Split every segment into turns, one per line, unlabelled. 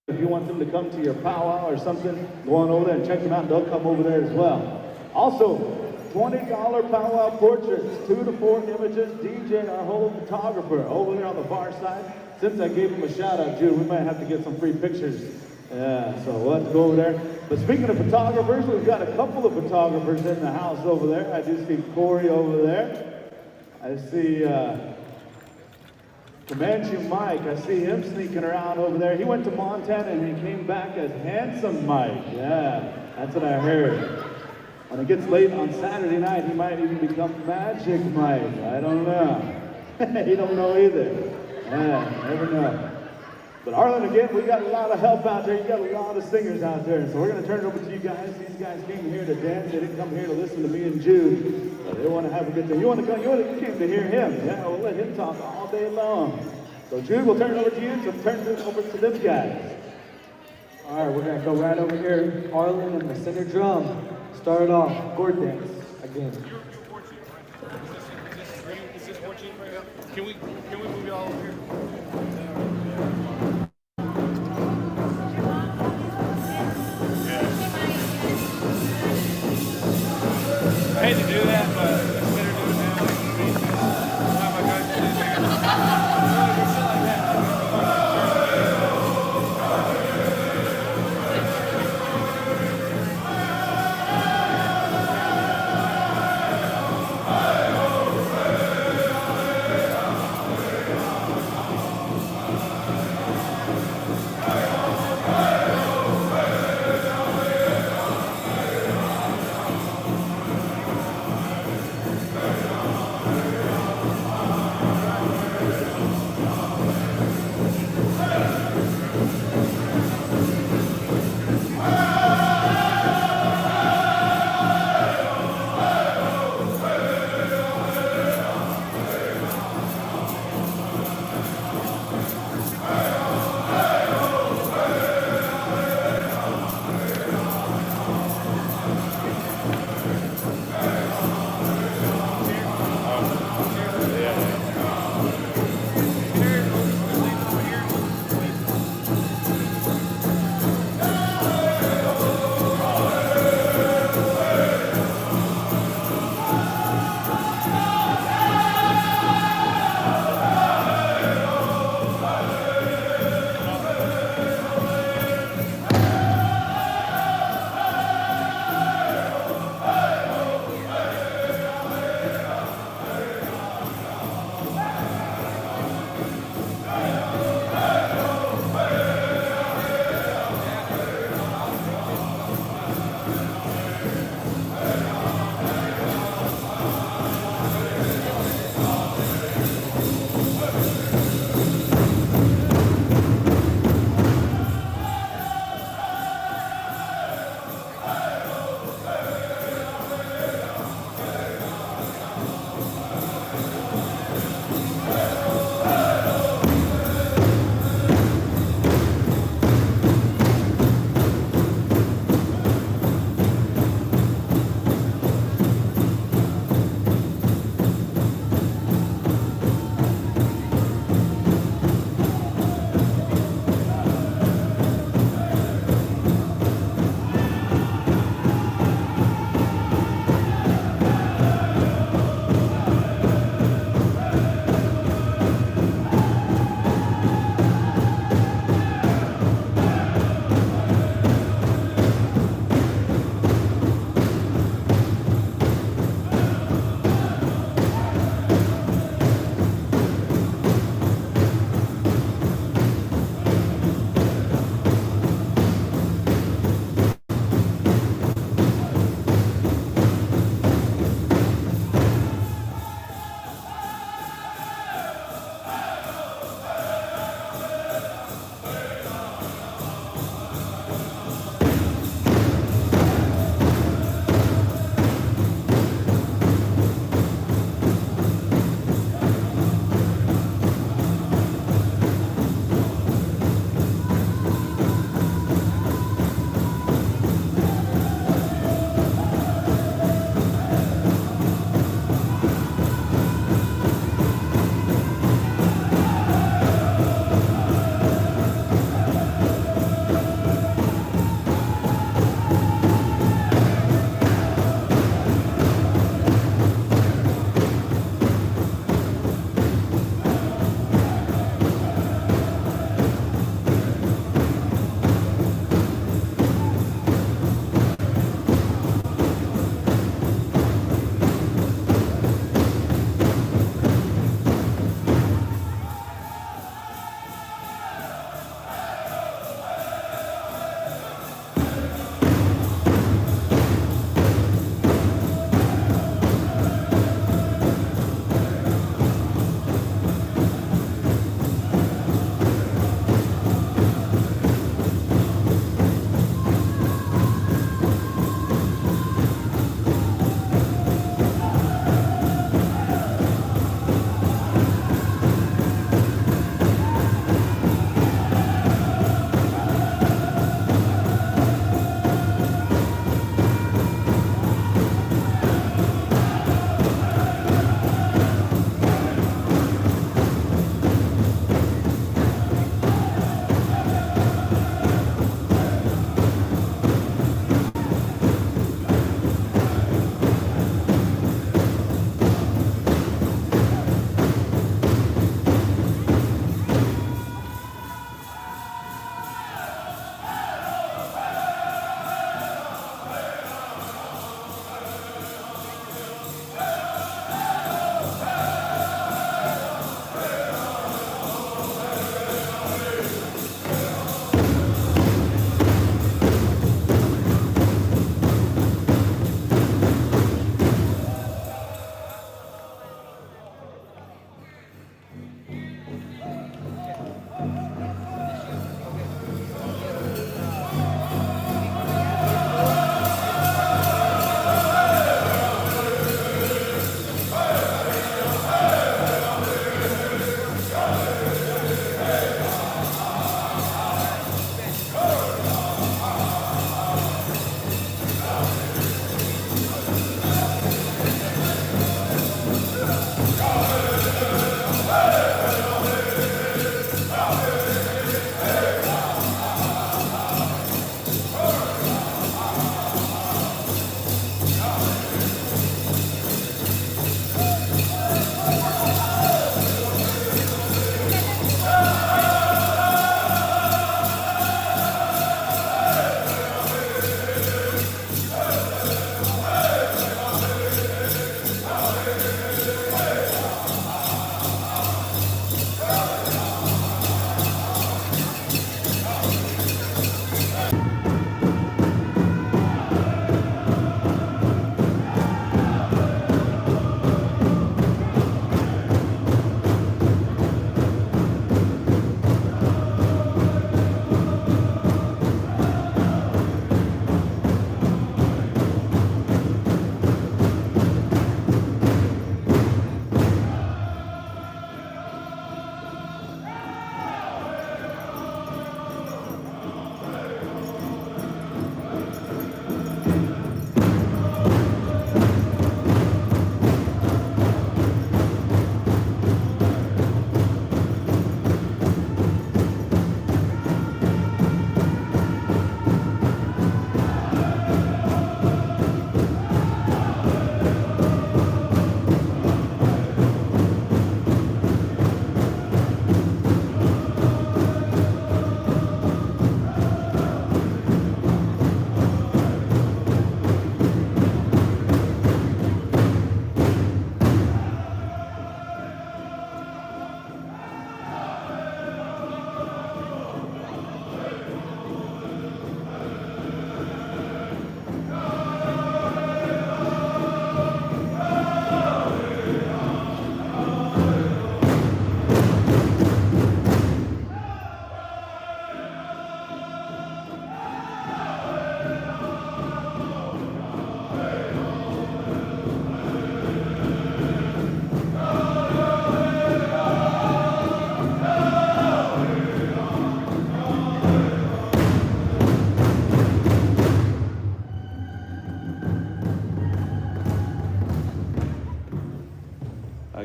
If you want them to come to your powwow or something, go on over there and check them out. They'll come over there as well. Also, $20 powwow portraits, 2 to 4 images. DJ, our whole photographer, over there on the far side. Since I gave him a shout out, Jude, we might have to get some free pictures. Yeah, so we'll have to go over there. But speaking of photographers, we've got a couple of photographers in the house over there. I do see Corey over there. I see Comanche Mike. I see him sneaking around over there. He went to Montana and he came back as Handsome Mike. Yeah, that's what I heard. When it gets late on Saturday night, he might even become Magic Mike. I don't know. He don't know either. Yeah, never know. But Arlen, again, we got a lot of help out there. You got a lot of singers out there. So we're going to turn it over to you guys. These guys came here to dance. They didn't come here to listen to me and Jude. But they want to have a good time. You want to come? You came to hear him. Yeah, we'll let him talk all day long. So Jude, we'll turn it over to you. So turn it over to them guys.
All right, we're going to go right over here. Arlen and the center drum. Start off, Gourd dance again.
You're 14, right? Is this 14 right now? Can we move y'all over here? I hate to do that, but it's better do it now. Have my guys do this again. Shit like that.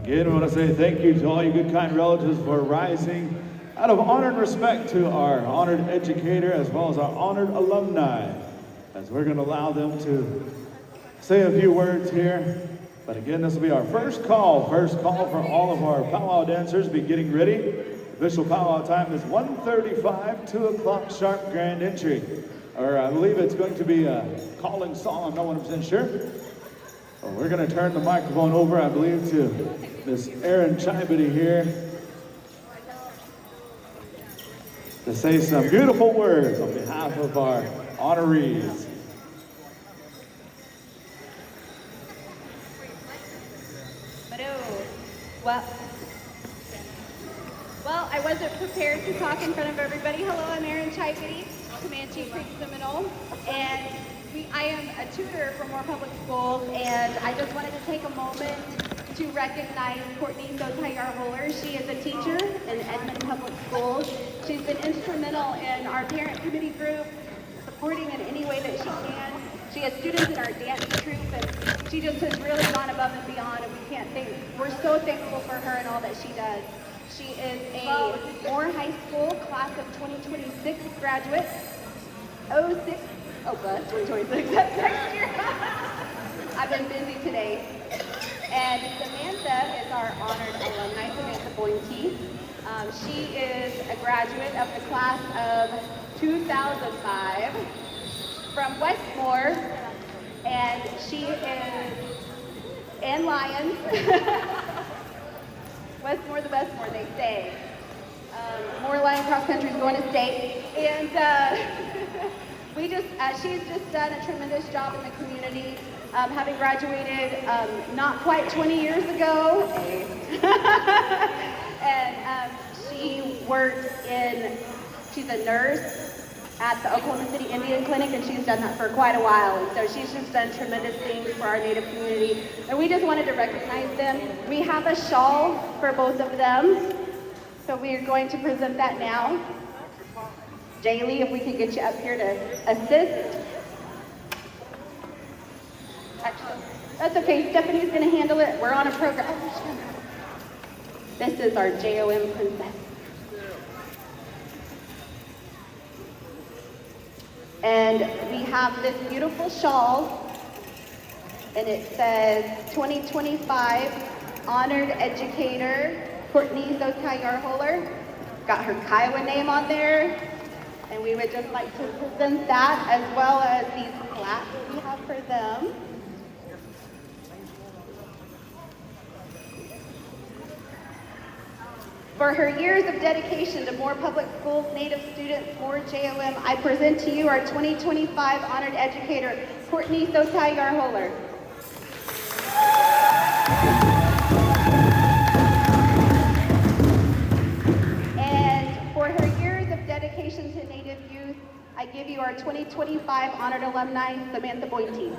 Again, I want to say thank you to all you good, kind relatives for rising out of honor and respect to our honored educator as well as our honored alumni, as we're going to allow them to say a few words here. But again, this will be our first call for all of our powwow dancers. Be getting ready. Official powwow time is 1:35, 2 o'clock sharp grand entry. Or I believe it's going to be a calling song, I'm not 100% sure. Well, we're going to turn the microphone over, I believe, to Miss Erin Chibity here to say some beautiful words on behalf of our honorees.
Well, I wasn't prepared to talk in front of everybody. Hello, I'm Erin Chibity, Comanche Creek Seminole, and I am a tutor for Moore Public Schools, and I just wanted to take a moment to recognize Courtney Sothayar-Holler. She is a teacher in Edmond Public Schools. She's been instrumental in our parent committee group, supporting in any way that she can. She has students in our dance troupe, and she just has really gone above and beyond, and we're so thankful for her and all that she does. She is a Moore High School class of 2026 graduate. 2026, that's next year. I've been busy today. And Samantha is our honored alumni, Samantha Boynke. She is a graduate of the class of 2005 from Westmore, and she is in Lyons. Westmore the best more, they say. Moore Lion Cross Country is going to state. And she's just done a tremendous job in the community, having graduated not quite 20 years ago. And she's a nurse at the Oklahoma City Indian Clinic, and she's done that for quite a while. And so she's just done tremendous things for our Native community. And we just wanted to recognize them. We have a shawl for both of them. So we are going to present that now. Jaylee, if we can get you up here to assist. Actually, that's okay. Stephanie's going to handle it. We're on a program. This is our JOM princess. And we have this beautiful shawl, and it says 2025 Honored Educator Courtney Sothayar-Holler. Got her Kiowa name on there, and we would just like to present that as well as these plaques we have for them. For her years of dedication to Moore Public Schools Native students, Moore JOM, I present to you our 2025 Honored Educator, Courtney Sothayar-Holler. And for her years of dedication to Native youth, I give you our 2025 Honored Alumni, Samantha Boynke.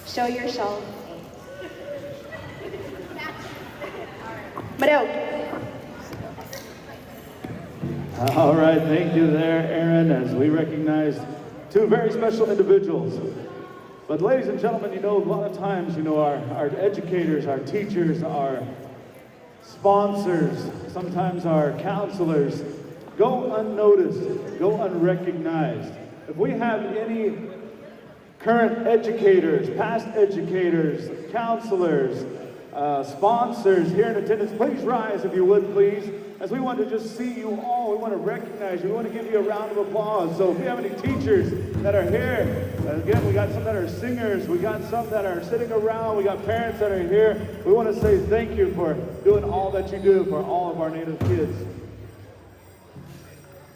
Show your shawl.
All right, thank you there, Erin, as we recognize two very special individuals. But ladies and gentlemen, a lot of times, our educators, our teachers, our sponsors, sometimes our counselors go unnoticed, go unrecognized. If we have any current educators, past educators, counselors, sponsors here in attendance, please rise if you would, please, as we want to just see you all. We want to recognize you. We want to give you a round of applause. So if you have any teachers that are here, again, we got some that are singers, we got some that are sitting around, we got parents that are here. We want to say thank you for doing all that you do for all of our Native kids.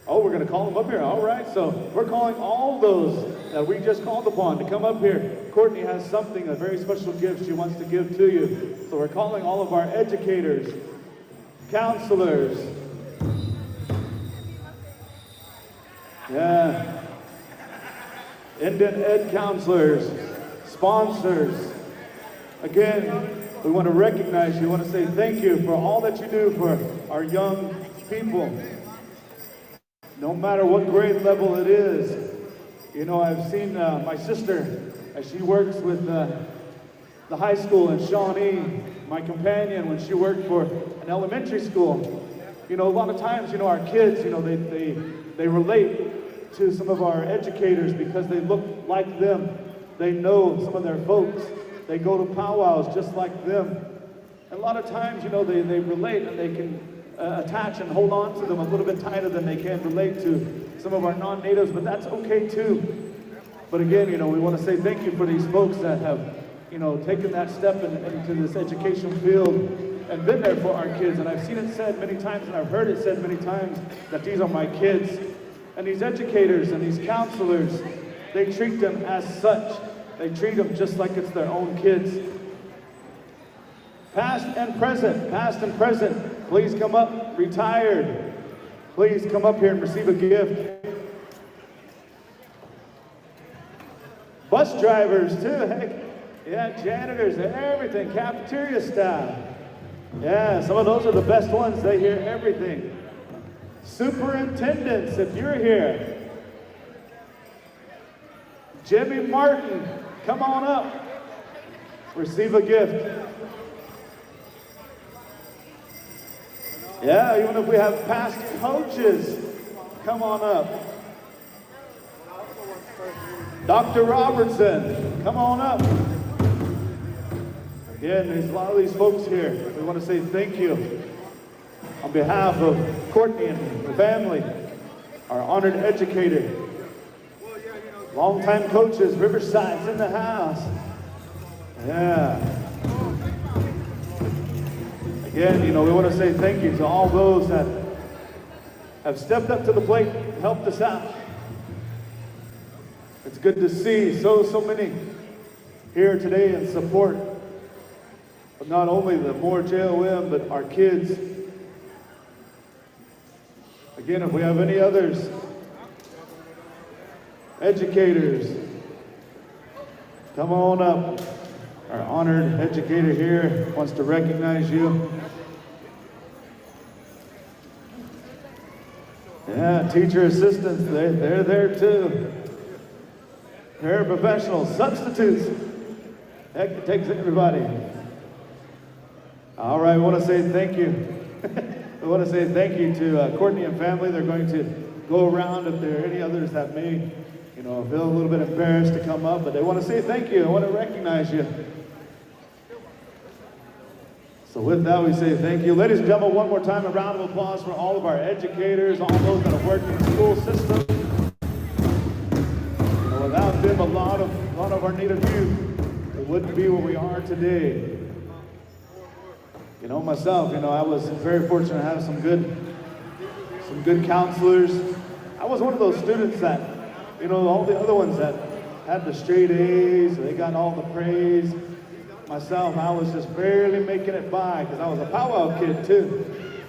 Oh, we're going to call them up here. All right, so we're calling all those that we just called upon to come up here. Courtney has something, a very special gift she wants to give to you. So we're calling all of our educators, counselors, Indian Ed counselors, sponsors. Again, we want to recognize you. We want to say thank you for all that you do for our young people. No matter what grade level it is. I've seen my sister as she works with the high school in Shawnee, my companion when she worked for an elementary school. You know, a lot of times, you know, our kids, you know, they relate to some of our educators because they look like them. They know some of their folks. They go to powwows just like them. And a lot of times, you know, they relate and they can attach and hold on to them a little bit tighter than they can relate to some of our non-natives, but that's okay too. But again, you know, we want to say thank you for these folks that have, you know, taken that step into this education field and been there for our kids. And I've seen it said many times, and I've heard it said many times, that these are my kids. And these educators and these counselors, they treat them as such. They treat them just like it's their own kids. Past and present, please come up. Retired, please come up here and receive a gift. Bus drivers too, heck. Yeah, janitors, everything, cafeteria staff. Yeah, some of those are the best ones. They hear everything. Superintendents, if you're here. Jimmy Martin, come on up. Receive a gift. Yeah, even if we have past coaches, come on up. Dr. Robertson, come on up. Again, there's a lot of these folks here. We want to say thank you on behalf of Courtney and the family, our honored educator, longtime coaches, Riverside's in the house. Yeah. Again, you know, we want to say thank you to all those that have stepped up to the plate and helped us out. It's good to see so many here today in support of not only the Moore JOM, but our kids. Again, if we have any others, educators, come on up. Our honored educator here wants to recognize you. Yeah, teacher assistants, they're there too. Paraprofessionals, substitutes. Heck, it takes everybody. All right, we want to say thank you. We want to say thank you to Courtney and family. They're going to go around if there are any others that may, you know, feel a little bit embarrassed to come up, but they want to say thank you. I want to recognize you. So with that, we say thank you. Ladies and gentlemen, one more time, a round of applause for all of our educators, all those that have worked in the school system. You know, without them, a lot of our native youth, it wouldn't be where we are today. You know, myself, you know, I was very fortunate to have some good counselors. I was one of those students that, you know, all the other ones that had the straight A's, they got all the praise. Myself, I was just barely making it by because I was a powwow kid too.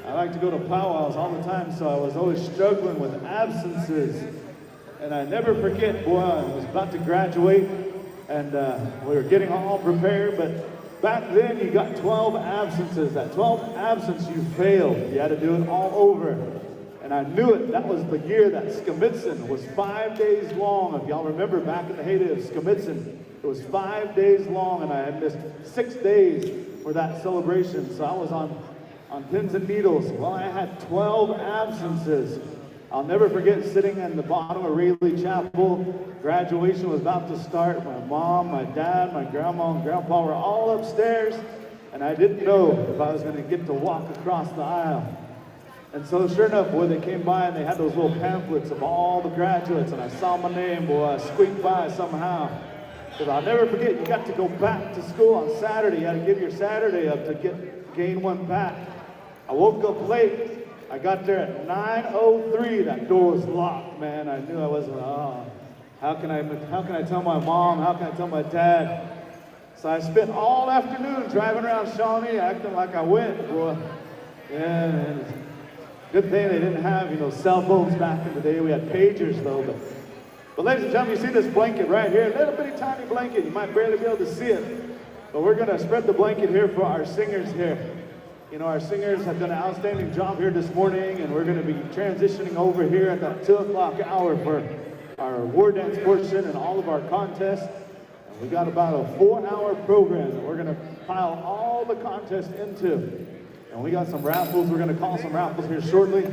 I like to go to powwows all the time, so I was always struggling with absences. And I never forget, boy, I was about to graduate and we were getting all prepared, but back then you got 12 absences. That 12th absence you failed. You had to do it all over. And I knew it. That was the year that Skimitzen was 5 days long. If y'all remember back in the heyday of Skimitzen, it was 5 days long, and I had missed 6 days for that celebration. So I was on pins and needles. Well, I had 12 absences. I'll never forget sitting in the bottom of Rayleigh Chapel. Graduation was about to start. My mom, my dad, my grandma, and grandpa were all upstairs, and I didn't know if I was going to get to walk across the aisle. And so sure enough, boy, they came by and they had those little pamphlets of all the graduates, and I saw my name, boy, I squeaked by somehow. Because I'll never forget, you got to go back to school on Saturday. You had to give your Saturday up to gain one back. I woke up late. I got there at 9:03. That door was locked, man. I knew I wasn't, how can I tell my mom? How can I tell my dad? So I spent all afternoon driving around Shawnee acting like I went, boy. Yeah, man. Good thing they didn't have, you know, cell phones back in the day. We had pagers though, But ladies and gentlemen, you see this blanket right here, a little bitty tiny blanket. You might barely be able to see it. But we're gonna spread the blanket here for our singers here. You know, our singers have done an outstanding job here this morning, and we're gonna be transitioning over here at that 2 o'clock hour for our war dance portion and all of our contests. And We got about a 4-hour program that we're gonna pile all the contests into. And we got some raffles. We're gonna call some raffles here shortly.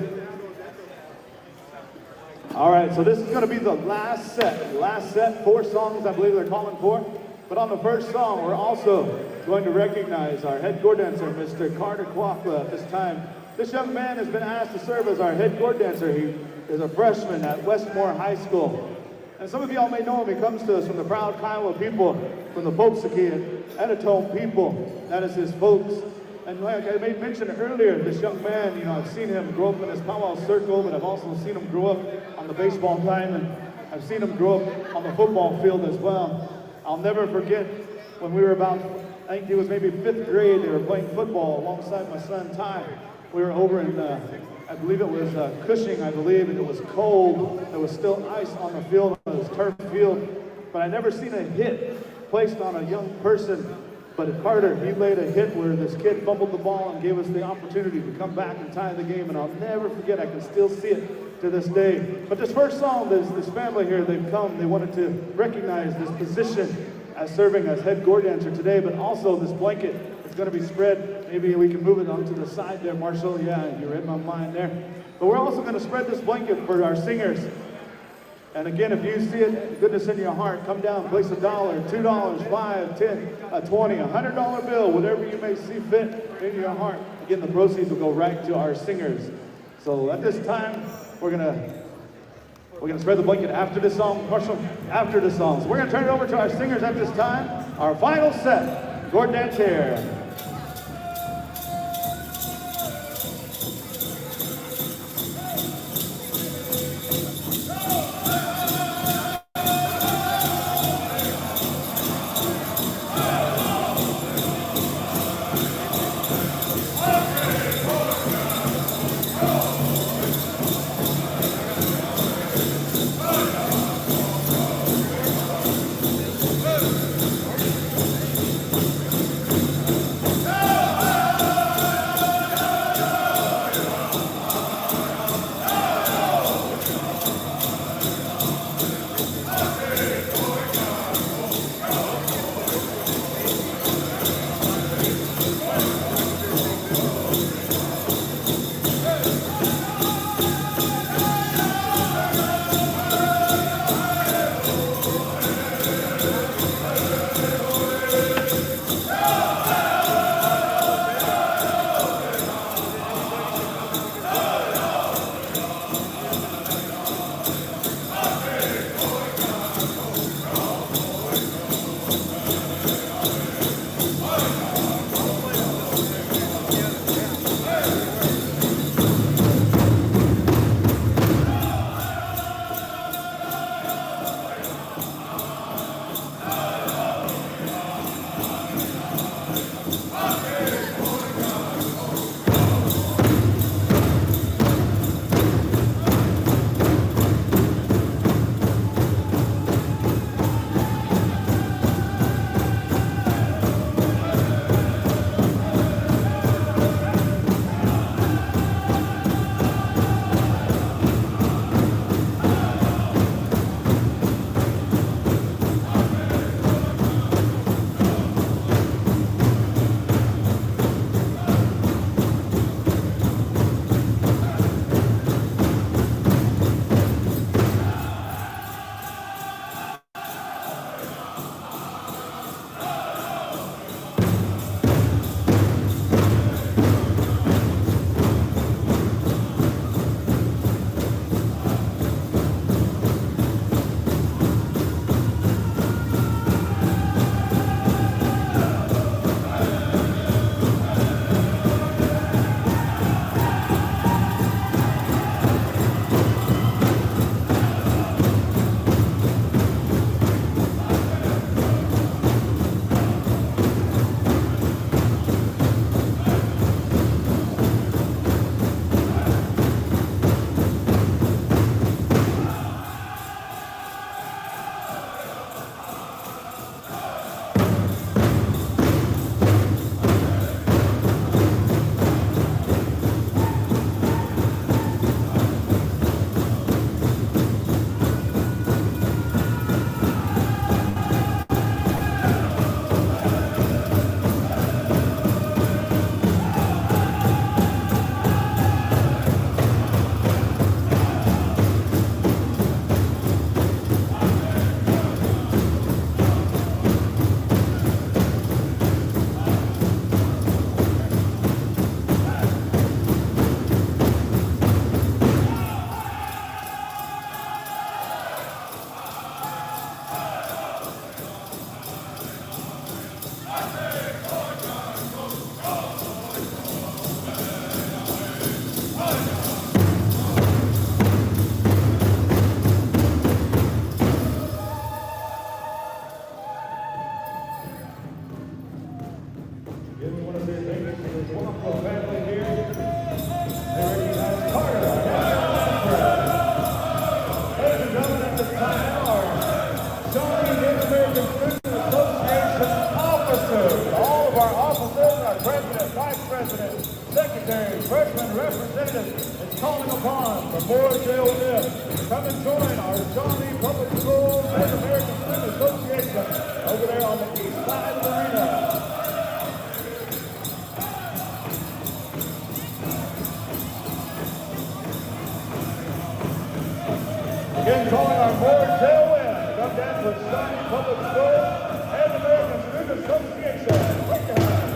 All right, so this is gonna be the last set. Last set, 4 songs I believe they're calling for. But on the first song, we're also going to recognize our head gourd dancer, Mr. Carter Kwakwa, at this time. This young man has been asked to serve as our head gourd dancer. He is a freshman at Westmore High School. And some of y'all may know him. He comes to us from the proud Kiowa people, from the Popesikie and Editone people. That is his folks. And like I made mention earlier, this young man, you know, I've seen him grow up in his powwow circle, but I've also seen him grow up on the baseball diamond. I've seen him grow up on the football field as well. I'll never forget when we were about, I think it was maybe 5th grade, they were playing football alongside my son Ty. We were over in, I believe it was Cushing, I believe, and it was cold. There was still ice on the field, it was turf field, but I never seen a hit placed on a young person. But at Carter, he laid a hit where this kid fumbled the ball and gave us the opportunity to come back and tie the game, and I'll never forget, I can still see it to this day. But this first song, this family here, they've come, they wanted to recognize this position as serving as head gourd dancer today, but also this blanket is going to be spread. Maybe we can move it onto the side there, Marshall. Yeah, you read my mind there. But we're also going to spread this blanket for our singers. And again, if you see it, goodness in your heart, come down, place $1, $2, $5, $10, a $20, $100 bill, whatever you may see fit in your heart. Again, the proceeds will go right to our singers. So at this time, we're gonna spread the blanket after this song, Marshall, after the song. So we're gonna turn it over to our singers at this time. Our final set, Gourd Dance here. this time are Shawnee Native American Student Association officers. All of our officers, our president, vice president, secretary, freshman representatives is calling upon for more JOM. Come and join our Shawnee Public Schools Native American Student Association over there on the east side of the arena. Again, calling our board tailwind to come down to Shawnee Public Schools and American Student Association. Put your hands.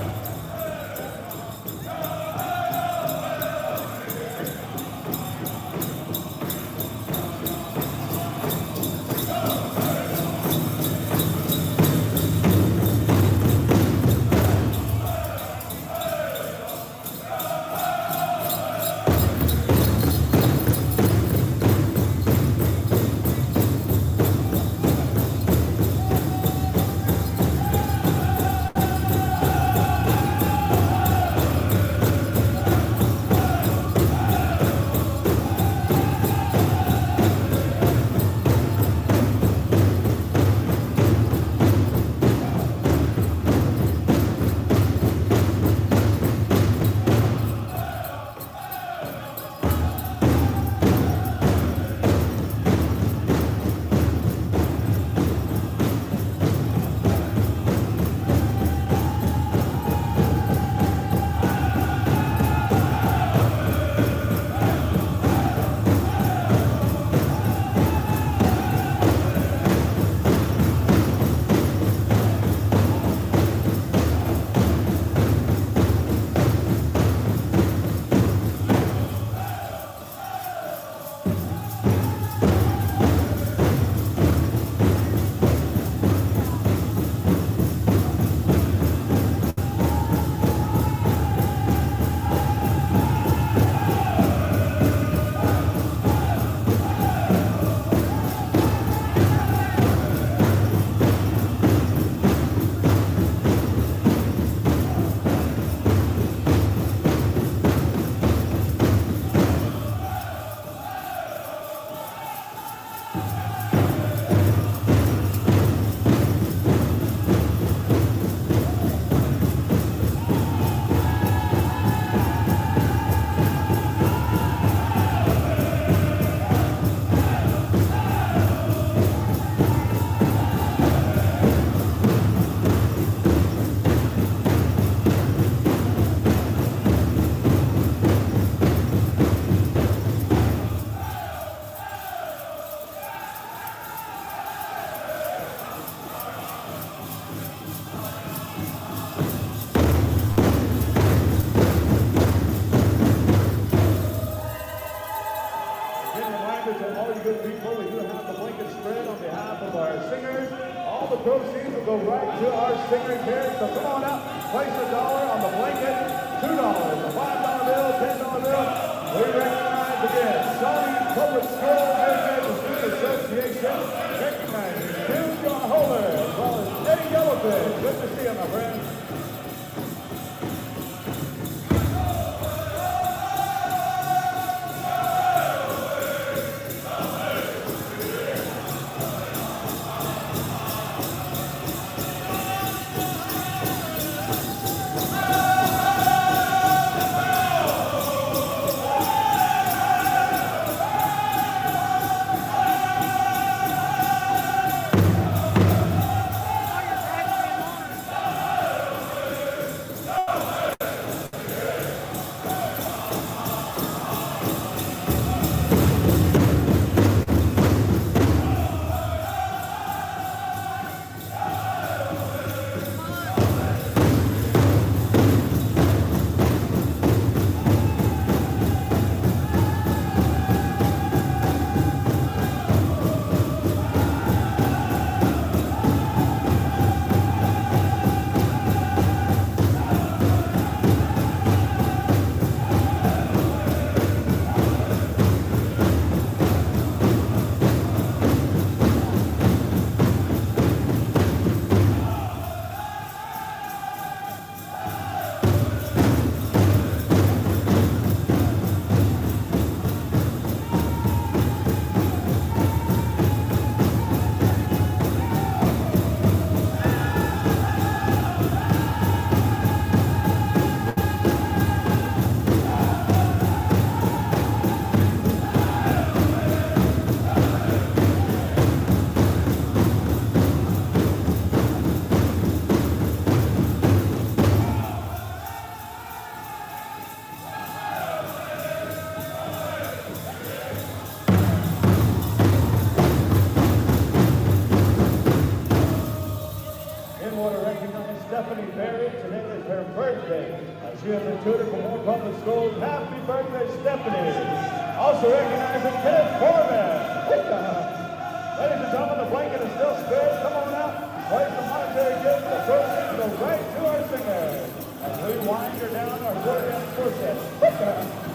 Proceeds will go right to our singers here. So come on out, place $1 on the blanket, $2, a $5 bill, $10 bill. We recognize again Shawnee Public School Education Student Association recognizing Jim John Holder as well as Eddie Yellowfish. Good to see you, my friend. her birthday. She is a tutor for Moore Public Schools. Happy birthday, Stephanie. Also recognizing Kenneth Foreman. Ladies and gentlemen, the blanket is still spread. Come on out. Place the monetary gift. The proceeds go right to our singer. As we wind her down our brilliant quartet.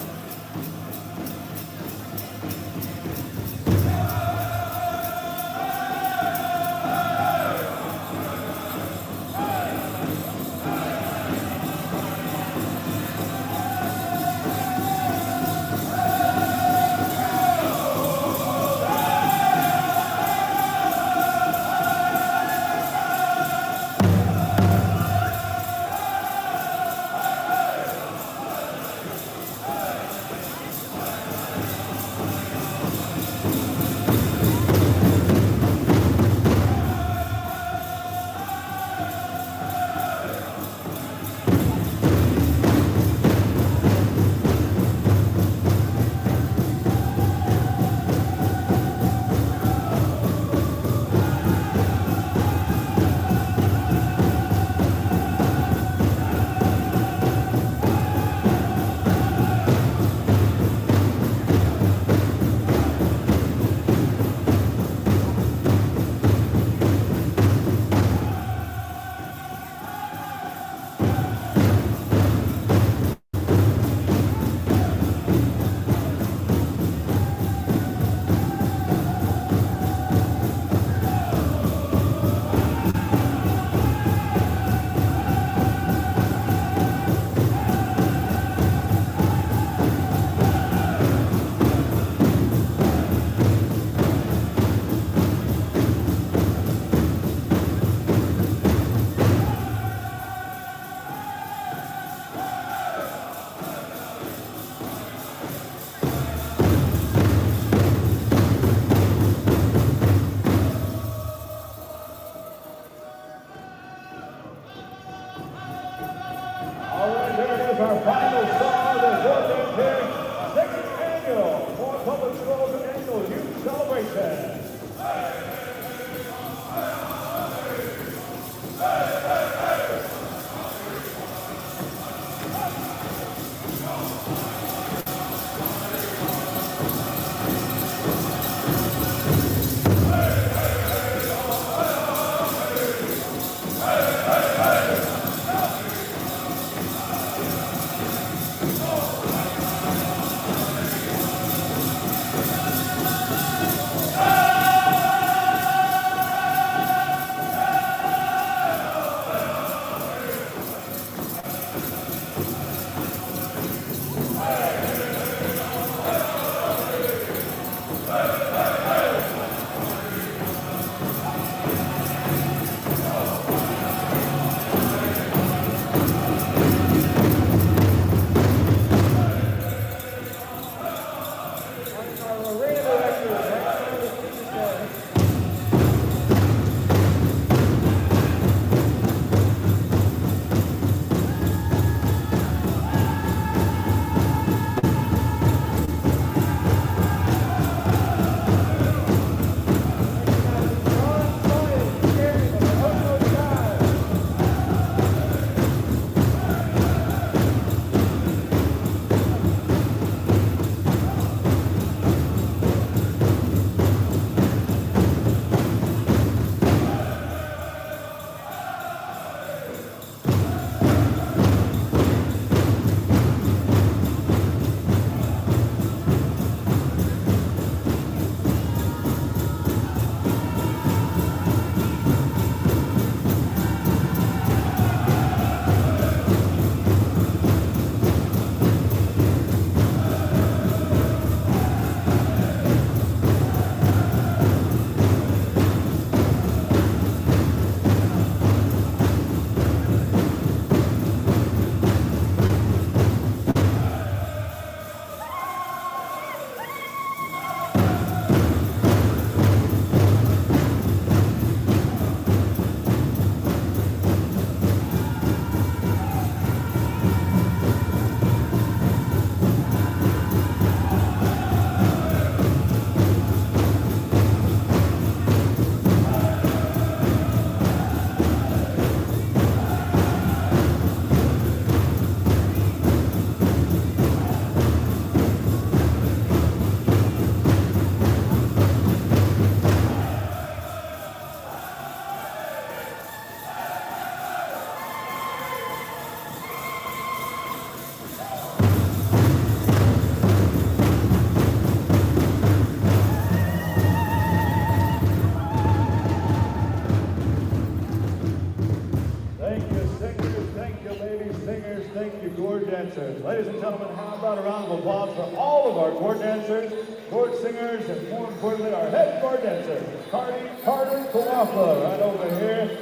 Ladies and gentlemen, how about a round of applause for all of our Gourd dancers, Gourd singers, and more importantly, our head Gourd dancer, Carter Powwow, right over here.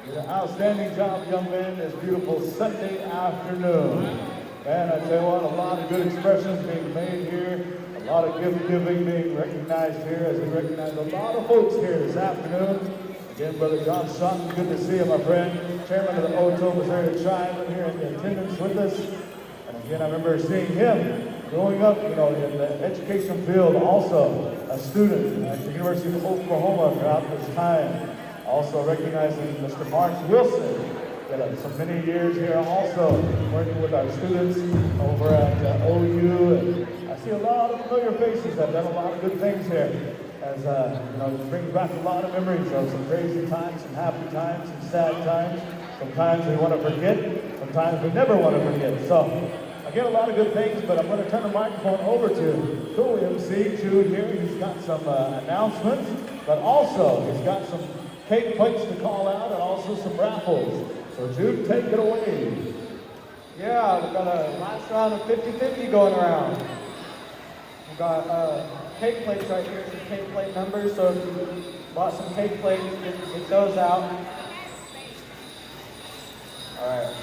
Did an outstanding job, young man, this beautiful Sunday afternoon. And I tell you what, a lot of good expressions being made here, a lot of gift giving being recognized here as we recognize a lot of folks here this afternoon. Again, Brother John Sutton, good to see you, my friend. Chairman of the Oto Missouri Tribe here in attendance with us. And again, I remember seeing him growing up, in the education field, also a student at the University of Oklahoma throughout this time. Also recognizing Mr. Mark Wilson, got some many years here also working with our students over at OU. And I see a lot of familiar faces that have done a lot of good things here. As it brings back a lot of memories of some crazy times, some happy times, some sad times. Sometimes we want to forget, sometimes we never want to forget. So, again, a lot of good things, but I'm going to turn the microphone over to co-MC Jude here. He's got some announcements, but also he's got some cake plates to call out and also some raffles. So Jude, take it away.
Yeah, we've got a last round of 50-50 going around. We've got cake plates right here, some cake plate numbers. So if you bought some cake plates, get those out. All right.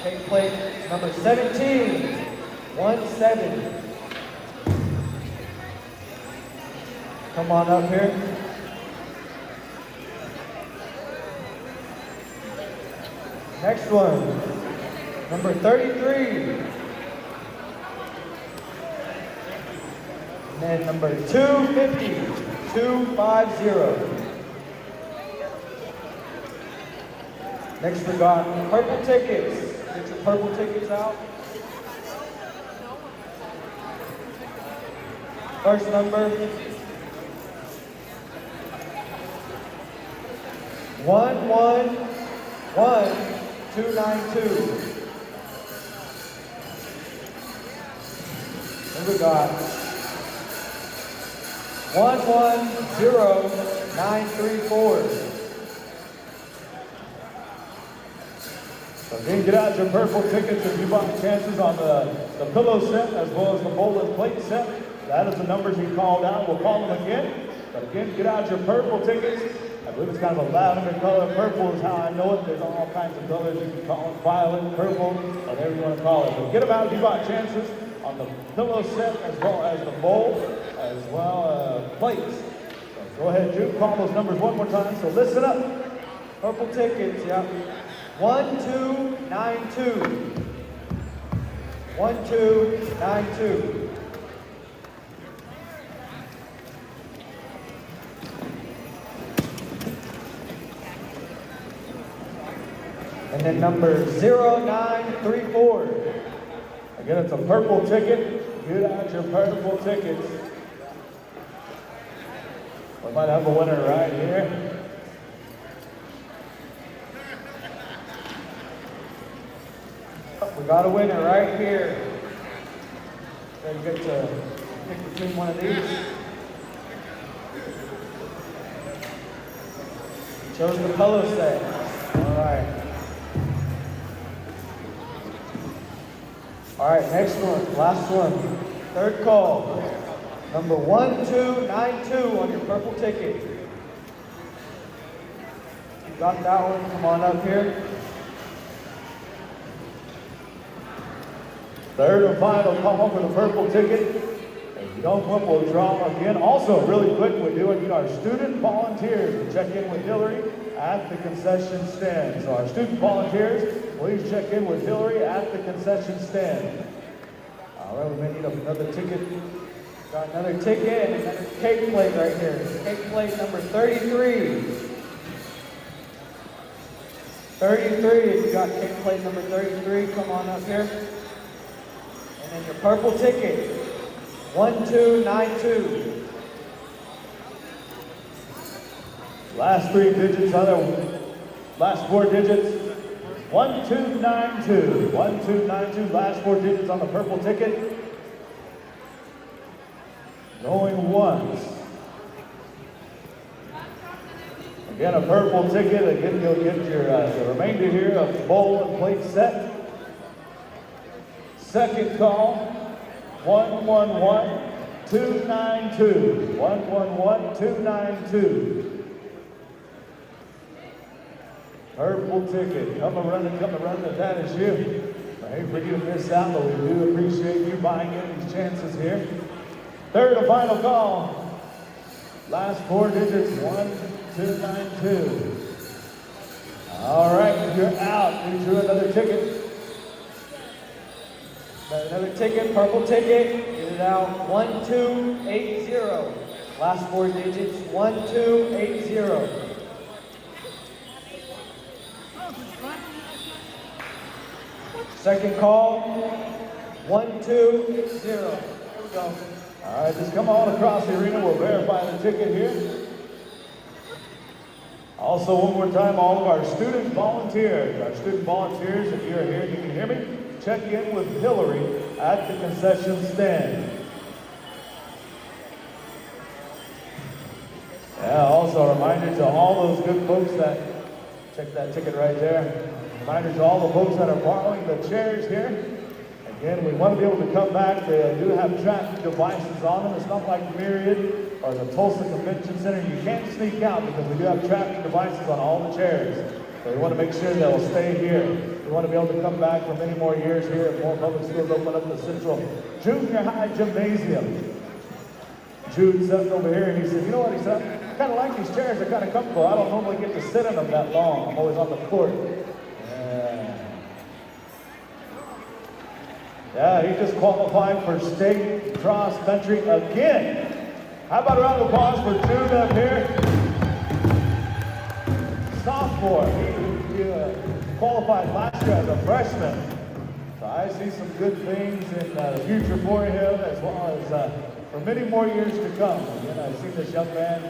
Cake plate number 17, 1-7. Come on up here. Next one, number 33. And then number 250, 250. Next we got purple tickets. Get your purple tickets out. First number, 111292. And we got 110934.
So again, get out your purple tickets if you bought chances on the pillow set as well as the bowl and plate set. That is the numbers he called out. We'll call them again. But again, get out your purple tickets. I believe it's kind of a lavender color. Purple is how I know it. There's all kinds of colors. You can call it violet, purple, whatever you want to call it. But get them out if you bought chances on the pillow set as well as the bowl, as well as plates. So go ahead, Jude, call those numbers one more time. So listen up.
Purple tickets, yep. 1292. 1292. And then number 0934.
Again, it's a purple ticket. Get out your purple tickets. We might have a winner right here.
We got a winner right here. So you get to pick between one of these. Chose the pillow set. All right. All right, next one, last one. Third call. Number 1292 on your purple ticket. You got that one? Come on up here.
Third and final call for the purple ticket. If you don't win, we'll draw again. Also, really quick, we're doing our student volunteers to check in with Hillary at the concession stand. So our student volunteers, please check in with Hillary at the concession stand. All right, we may need another ticket.
Got another ticket and another cake plate right here. Cake plate number 33. 33, if you got cake plate number 33, come on up here. And then your purple ticket, 1292.
Last three digits on there. Last four digits. 1292. 1292. Last four digits on the purple ticket. Going once. Again, a purple ticket. Again, you'll get your the remainder here of bowl and plate set. Second call, 111292. 111292. Purple ticket. Come and run if that is you. I hate for you to miss out, but we do appreciate you buying in these chances here. Third and final call. Last four digits, 1292. All right, you're out. We drew another ticket.
Another ticket, purple ticket. Get it out, 1280. Last four digits, 1280. Second call, 1280. Here we go.
All right, just come on across the arena. We'll verify the ticket here. Also, one more time, all of our student volunteers. Our student volunteers, if you're here, you can hear me. Check in with Hillary at the concession stand. Yeah, also a reminder to all those good folks that, check that ticket right there. Reminder to all the folks that are borrowing the chairs here. Again, we want to be able to come back. They do have tracking devices on them. It's not like Myriad or the Tulsa Convention Center. You can't sneak out because we do have tracking devices on all the chairs. So we want to make sure they'll stay here. We want to be able to come back for many more years here at more public schools open up the Central Junior High Gymnasium. Jude sitting over here and he said, you know what, he said, I kind of like these chairs. They're kind of comfortable. I don't normally get to sit in them that long. I'm always on the court. Yeah, he just qualified for state cross country again. How about a round of applause for Jude up here? Sophomore. He qualified last year as a freshman. So I see some good things in the future for him as well as for many more years to come. And I've seen this young man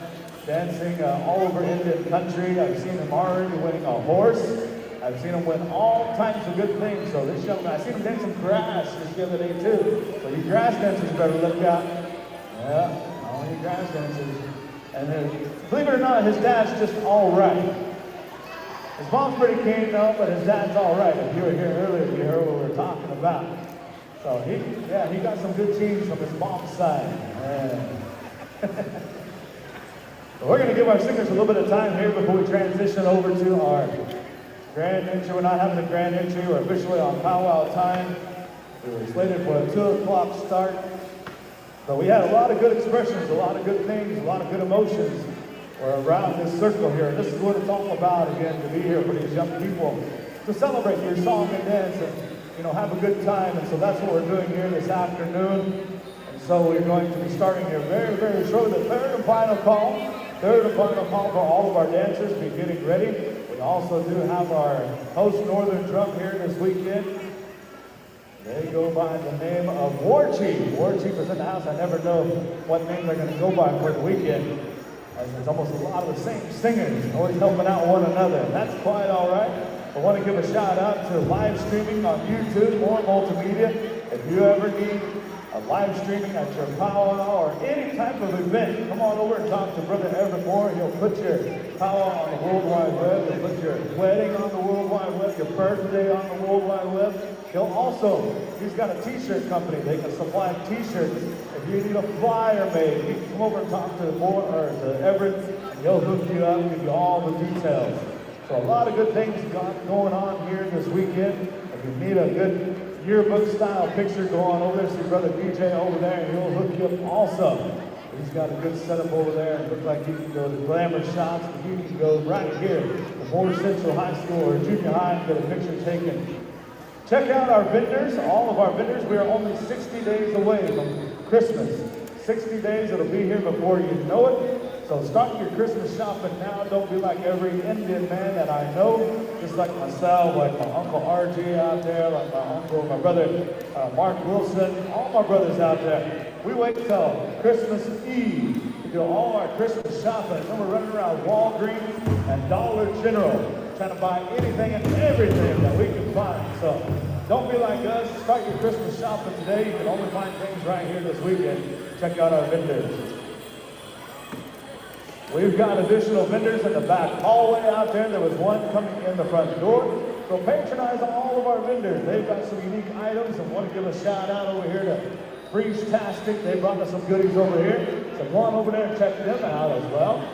dancing all over Indian country. I've seen him already winning a horse. I've seen him win all types of good things. So this young man, I've seen him dance some grass just the other day too. So you grass dancers better look out. Yeah, all you grass dancers. And then, believe it or not, his dad's just all right. His mom's pretty keen though, but his dad's all right. If you were here earlier, you heard what we were talking about. So he got some good teams from his mom's side. Yeah. So we're gonna give our singers a little bit of time here before we transition over to our grand entry. We're not having a grand entry. We're officially on powwow time. We were slated for a 2 o'clock start. But we had a lot of good expressions, a lot of good things, a lot of good emotions were around this circle here. And this is what it's all about, again, to be here for these young people, to celebrate your song and dance and, you know, have a good time. And so that's what we're doing here this afternoon. And so we're going to be starting here very, very shortly. The third and final call for all of our dancers. Be getting ready. We also do have our host Northern Drum here this weekend. They go by the name of War Chief. War Chief is in the house. I never know what name they're going to go by for the weekend. As there's almost a lot of the same singers always helping out one another. And that's quite all right. I want to give a shout out to live streaming on YouTube, more multimedia. If you ever need a live streaming at your powwow or any type of event, come on over and talk to Brother Everett Moore. He'll put your powwow on the World Wide Web. He'll put your wedding on the World Wide Web, your birthday on the World Wide Web. He's got a t-shirt company. They can supply t-shirts. If you need a flyer made, you can come over and talk to Moore or to Everett, and he'll hook you up, give you all the details. So a lot of good things going on here this weekend. If you need a good yearbook style picture, go on over there, see Brother DJ over there, and he'll hook you up also. He's got a good setup over there. It looks like you can go to Glamour Shots, but you can go right here to Moore Central High School or Junior High and get a picture taken. Check out our vendors, all of our vendors. We are only 60 days away from Christmas. 60 days, it'll be here before you know it. So start your Christmas shopping now. Don't be like every Indian man that I know, just like myself, like my Uncle RG out there, like my brother Mark Wilson, all my brothers out there. We wait till Christmas Eve to do all our Christmas shopping. Then we're running around Walgreens and Dollar General, trying to buy anything and everything that we can find. So don't be like us. Start your Christmas shopping today. You can only find things right here this weekend. Check out our vendors. We've got additional vendors in the back hallway out there. There was one coming in the front door. So patronize all of our vendors. They've got some unique items. I want to give a shout out over here to Freeze-tastic. They brought us some goodies over here. So go on over there and check them out as well.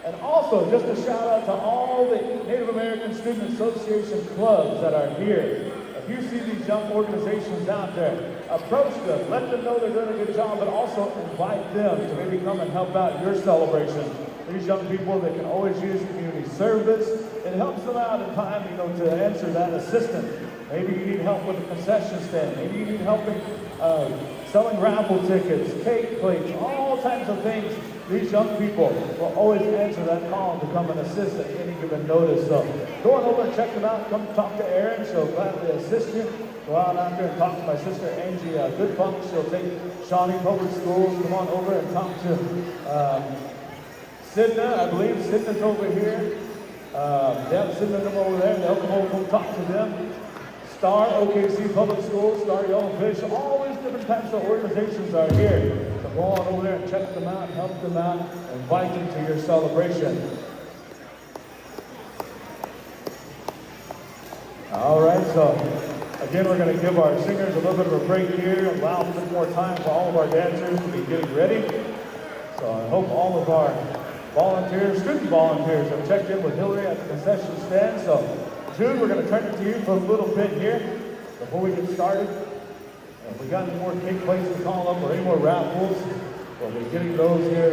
And also, just a shout out to all the Native American Student Association clubs that are here. If you see these young organizations out there, approach them, let them know they're doing a good job, but also invite them to maybe come and help out your celebration. These young people that can always use community service. It helps them out in time, to answer that assistant. Maybe you need help with a concession stand. Maybe you need help in selling raffle tickets, cake plates, all types of things. These young people will always answer that call to come and assist at any given notice. So go on over and check them out. Come talk to Erin. She'll gladly assist you. Go out there and talk to my sister Angie Goodfunk. She'll take Shawnee Public Schools. Come on over and talk to Sidna. I believe Sidna's over here. Sidna, come over there. They'll come over and talk to them. Star OKC Public Schools, Star Yellowfish, all these different types of organizations are here. So go on over there and check them out, help them out, invite them to your celebration. All right, so again, we're going to give our singers a little bit of a break here, allow a bit more time for all of our dancers to be getting ready. So I hope all of our volunteers, student volunteers, have checked in with Hillary at the concession stand. So Jude, we're going to turn it to you for a little bit here before we get started. If we got any more cake plates to call up or any more raffles, we'll be getting those here